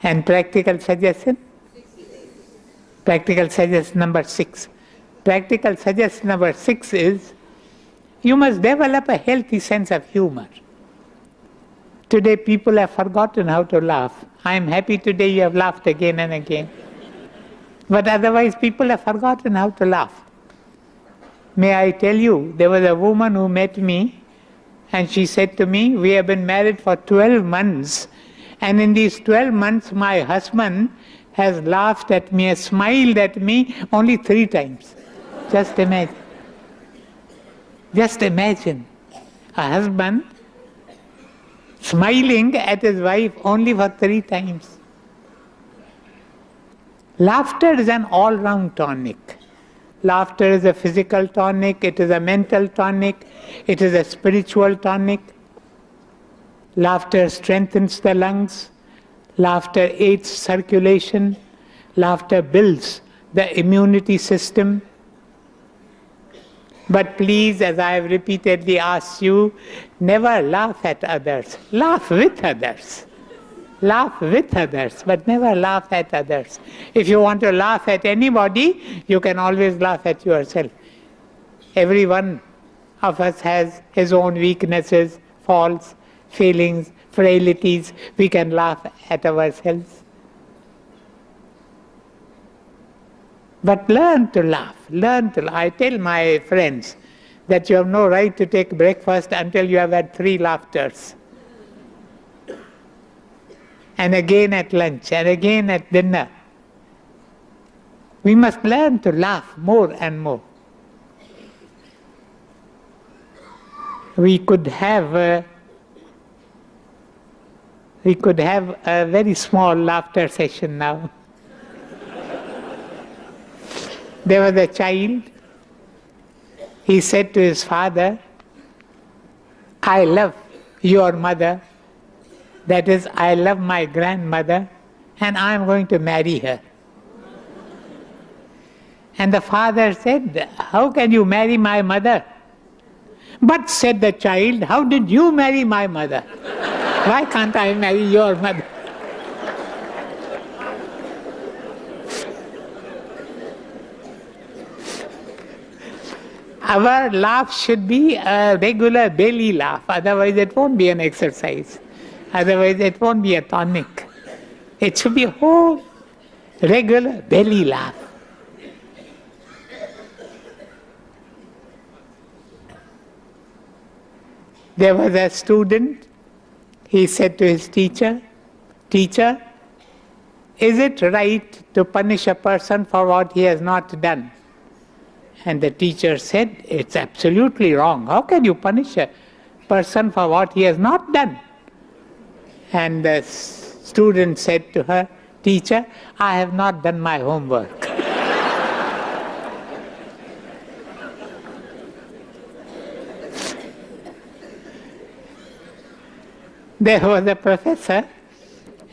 And practical suggestion? Practical suggestion number 6. Practical suggestion number 6 is, you must develop a healthy sense of humor. Today people have forgotten how to laugh. I am happy today you have laughed again and again. But otherwise people have forgotten how to laugh. May I tell you, there was a woman who met me and she said to me, we have been married for 12 months and in these 12 months my husband has laughed at me, has smiled at me only 3 times. Just imagine. Just imagine a husband smiling at his wife only for 3 times. Laughter is an all-round tonic. Laughter is a physical tonic, it is a mental tonic, it is a spiritual tonic. Laughter strengthens the lungs, laughter aids circulation, laughter builds the immunity system. But please, as I have repeatedly asked you, never laugh at others. Laugh with others. Laugh with others, but never laugh at others. If you want to laugh at anybody, you can always laugh at yourself. Every one of us has his own weaknesses, faults, failings, frailties. We can laugh at ourselves. But learn to laugh. Learn to laugh. I tell my friends that you have no right to take breakfast until you have had 3 laughters. And again at lunch, and again at dinner. We must learn to laugh more and more. We could have a very small laughter session now. There was a child, he said to his father, I love your mother, that is, I love my grandmother, and I am going to marry her. And the father said, how can you marry my mother? But, said the child, how did you marry my mother? Why can't I marry your mother? Our laugh should be a regular belly laugh, otherwise it won't be an exercise. Otherwise it won't be a tonic. It should be a whole regular belly laugh. There was a student, he said to his teacher, Teacher, is it right to punish a person for what he has not done? And the teacher said, it's absolutely wrong. How can you punish a person for what he has not done? And the student said to her, Teacher, I have not done my homework. There was a professor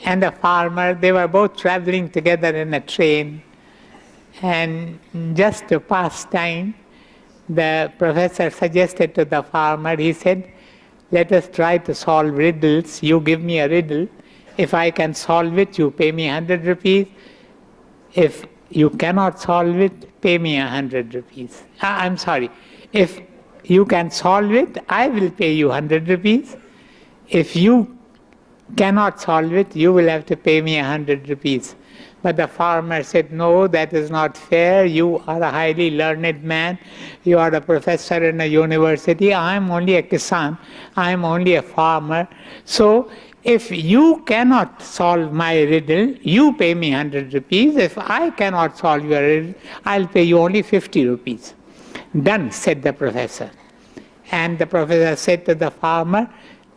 and a farmer. They were both traveling together in a train. And just to pass time, the professor suggested to the farmer, he said, let us try to solve riddles. You give me a riddle. If I can solve it, you pay me 100 rupees. If you cannot solve it, pay me 100 rupees. I'm sorry. If you can solve it, I will pay you 100 rupees. If you cannot solve it, you will have to pay me 100 rupees. But the farmer said, no, that is not fair. You are a highly learned man. You are a professor in a university. I am only a kisan. I am only a farmer. So if you cannot solve my riddle, you pay me 100 rupees. If I cannot solve your riddle, I'll pay you only 50 rupees. Done, said the professor. And the professor said to the farmer,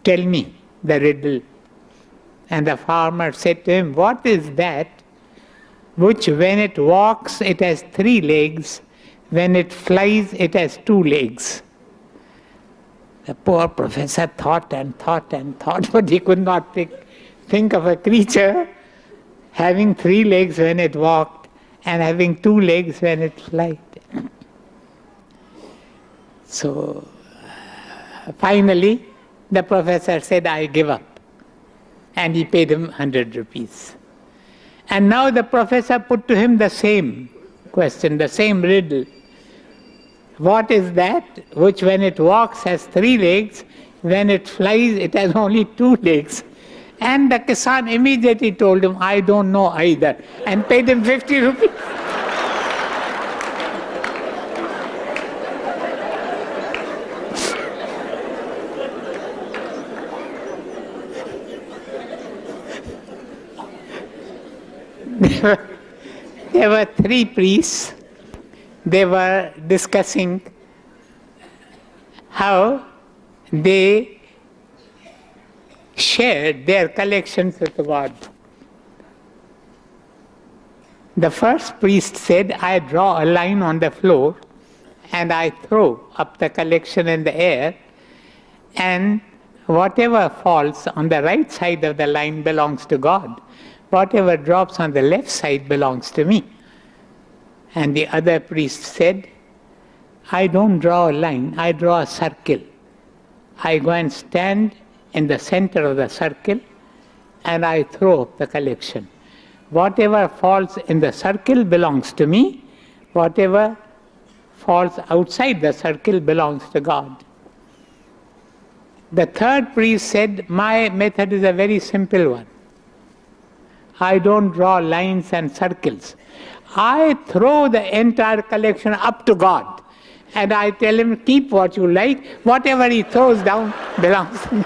tell me the riddle. And the farmer said to him, what is that which when it walks, it has 3 legs, when it flies, it has 2 legs? The poor professor thought and thought and thought, but he could not think of a creature having 3 legs when it walked and having 2 legs when it flies. So finally, the professor said, I give up. And he paid him 100 rupees. And now the professor put to him the same question, the same riddle. What is that which when it walks has 3 legs, when it flies it has only 2 legs? And the Kisan immediately told him, I don't know either, and paid him 50 rupees. There were 3 priests. They were discussing how they shared their collections with God. The first priest said, I draw a line on the floor and I throw up the collection in the air, and whatever falls on the right side of the line belongs to God. Whatever drops on the left side belongs to me. And the other priest said, I don't draw a line, I draw a circle. I go and stand in the center of the circle and I throw up the collection. Whatever falls in the circle belongs to me. Whatever falls outside the circle belongs to God. The third priest said, my method is a very simple one. I don't draw lines and circles. I throw the entire collection up to God. And I tell him, keep what you like. Whatever he throws down belongs to me.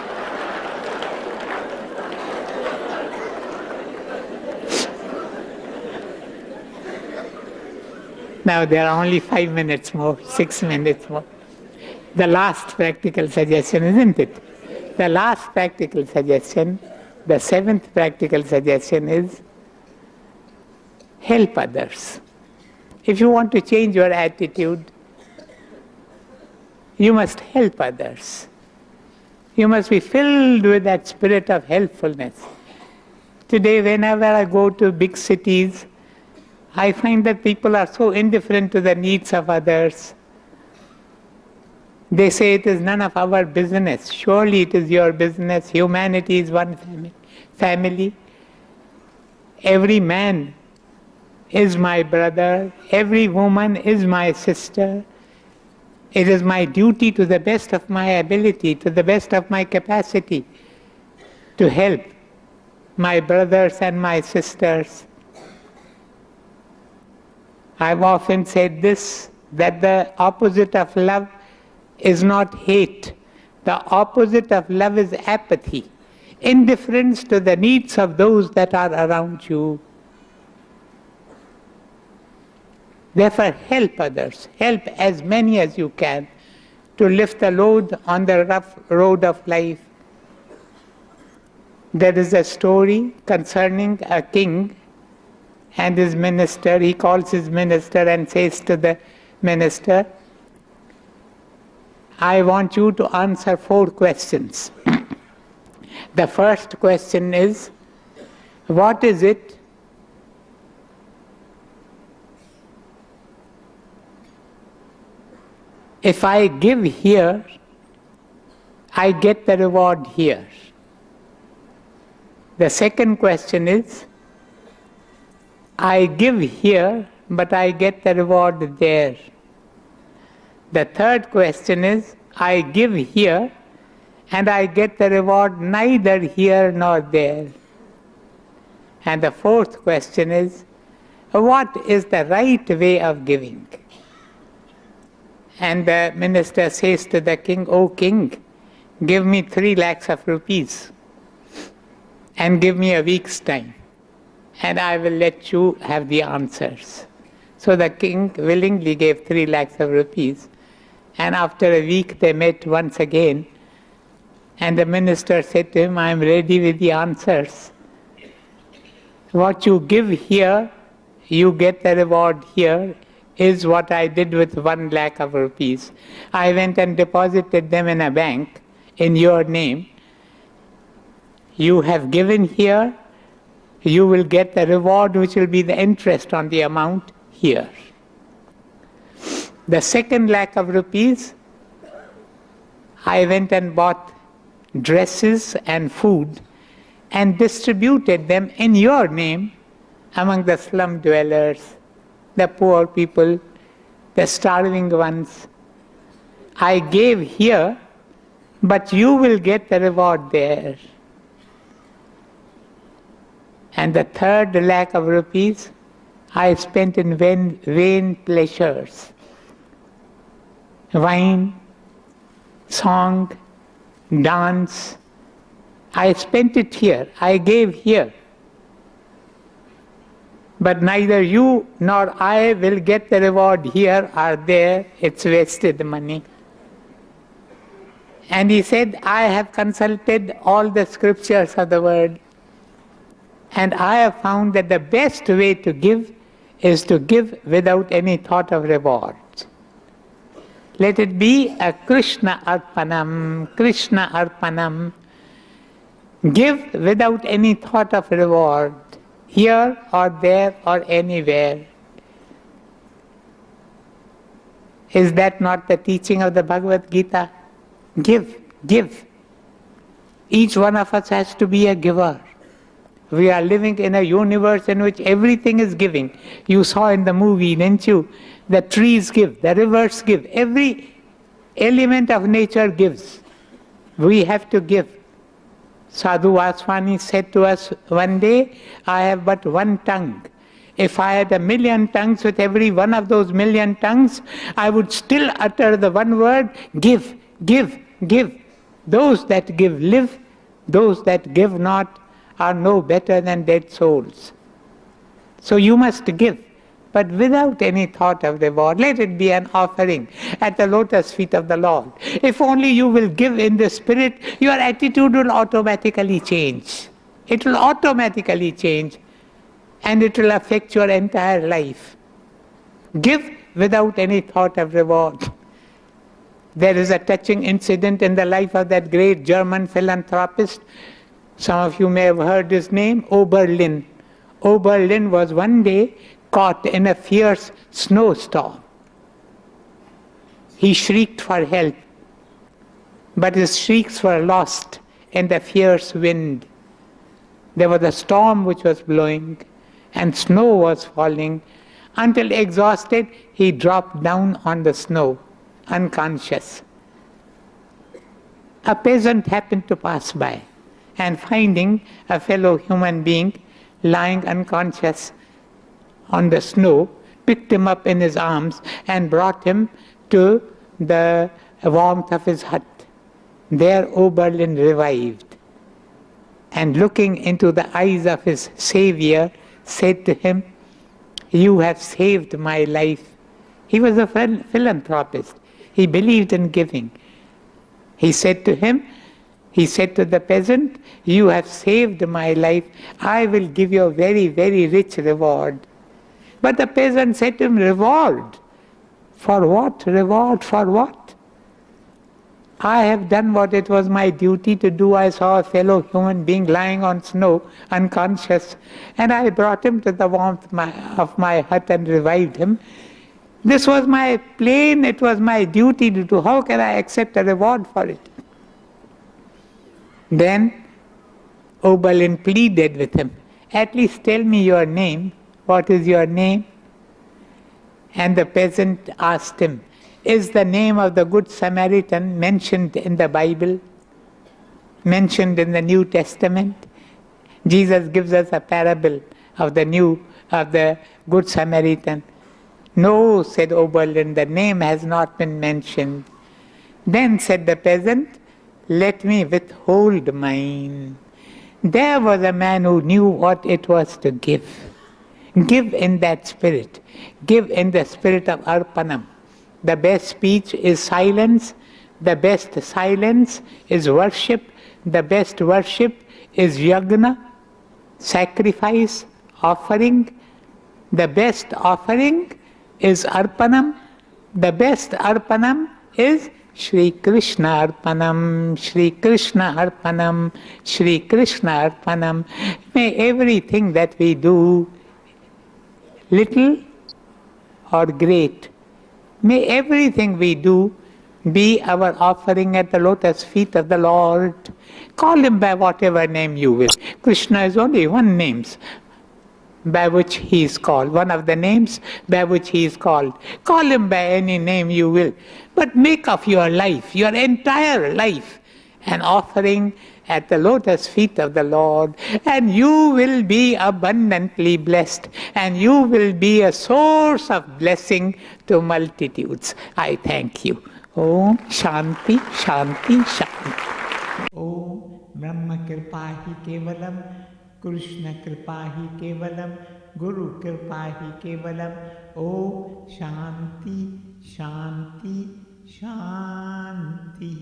Now there are only 5 minutes more, 6 minutes more. The last practical suggestion, isn't it? The last practical suggestion, the 7th practical suggestion is help others. If you want to change your attitude, you must help others. You must be filled with that spirit of helpfulness. Today, whenever I go to big cities, I find that people are so indifferent to the needs of others. They say it is none of our business. Surely it is your business. Humanity is one family. Every man is my brother. Every woman is my sister. It is my duty to the best of my ability, to the best of my capacity, to help my brothers and my sisters. I've often said this, that the opposite of love is not hate. The opposite of love is apathy, indifference to the needs of those that are around you. Therefore, help others. Help as many as you can to lift the load on the rough road of life. There is a story concerning a king and his minister. He calls his minister and says to the minister, I want you to answer 4 questions. The first question is, what is it if I give here, I get the reward here? The second question is, I give here, but I get the reward there. The third question is, I give here, and I get the reward neither here nor there. And the fourth question is, what is the right way of giving? And the minister says to the king, O king, give me 3 lakhs of rupees and give me a week's time, and I will let you have the answers. So the king willingly gave 3 lakhs of rupees, and after a week they met once again, and the minister said to him, I am ready with the answers. What you give here, you get the reward here, is what I did with 1 lakh of rupees. I went and deposited them in a bank in your name. You have given here, you will get the reward which will be the interest on the amount here. The 2nd lakh of rupees, I went and bought dresses and food and distributed them in your name among the slum dwellers, the poor people, the starving ones. I gave here, but you will get the reward there. And the 3rd lakh of rupees I spent in vain pleasures. Wine, song, dance. I spent it here, I gave here. But neither you nor I will get the reward here or there. It's wasted money. And he said, I have consulted all the scriptures of the world, and I have found that the best way to give is to give without any thought of reward. Let it be a Krishna Arpanam, Krishna Arpanam. Give without any thought of reward, here or there or anywhere. Is that not the teaching of the Bhagavad Gita? Give, give. Each one of us has to be a giver. We are living in a universe in which everything is giving. You saw in the movie, didn't you? The trees give, the rivers give, every element of nature gives. We have to give. Sadhu Vaswani said to us one day, I have but one tongue. If I had 1,000,000 tongues, with every one of those 1,000,000 tongues, I would still utter the one word, give, give, give. Those that give live, those that give not are no better than dead souls. So you must give, but without any thought of reward. Let it be an offering at the lotus feet of the Lord. If only you will give in the spirit, your attitude will automatically change. It will automatically change, and it will affect your entire life. Give without any thought of reward. There is a touching incident in the life of that great German philanthropist. Some of you may have heard his name, Oberlin. Oberlin was one day caught in a fierce snowstorm. He shrieked for help, but his shrieks were lost in the fierce wind. There was a storm which was blowing, and snow was falling. Until exhausted, he dropped down on the snow, unconscious. A peasant happened to pass by, and finding a fellow human being lying unconscious on the snow, picked him up in his arms and brought him to the warmth of his hut. There Oberlin revived, and looking into the eyes of his Savior, said to him, you have saved my life. He was a philanthropist. He believed in giving. He said to the peasant, you have saved my life. I will give you a very, very rich reward. But the peasant said to him, reward? For what? Reward for what? I have done what it was my duty to do. I saw a fellow human being lying on snow, unconscious, and I brought him to the warmth of my hut and revived him. This was my plane, it was my duty to do. How can I accept a reward for it? Then Oberlin pleaded with him, at least tell me your name. What is your name? And the peasant asked him, is the name of the Good Samaritan mentioned in the Bible? Mentioned in the New Testament? Jesus gives us a parable of the Good Samaritan. No, said Oberlin, the name has not been mentioned. Then said the peasant, let me withhold mine. There was a man who knew what it was to give. Give in that spirit. Give in the spirit of Arpanam. The best speech is silence. The best silence is worship. The best worship is yagna, sacrifice, offering. The best offering is Arpanam. The best Arpanam is Shri Krishna Arpanam, Shri Krishna Arpanam, Shri Krishna Arpanam. May everything that we do, little or great, may everything we do be our offering at the lotus feet of the Lord. Call him by whatever name you will. Krishna is only one name. by which he is called. One of the names by which he is called. Call him by any name you will. But make of your life, your entire life, an offering at the lotus feet of the Lord, and you will be abundantly blessed, and you will be a source of blessing to multitudes. I thank you. Om Shanti, Shanti, Shanti. Om Brahma Kripa hi Kevalam, Krishna Kripa hi Kevalam, Guru Kripa hi Kevalam. Om Shanti, Shanti, Shanti.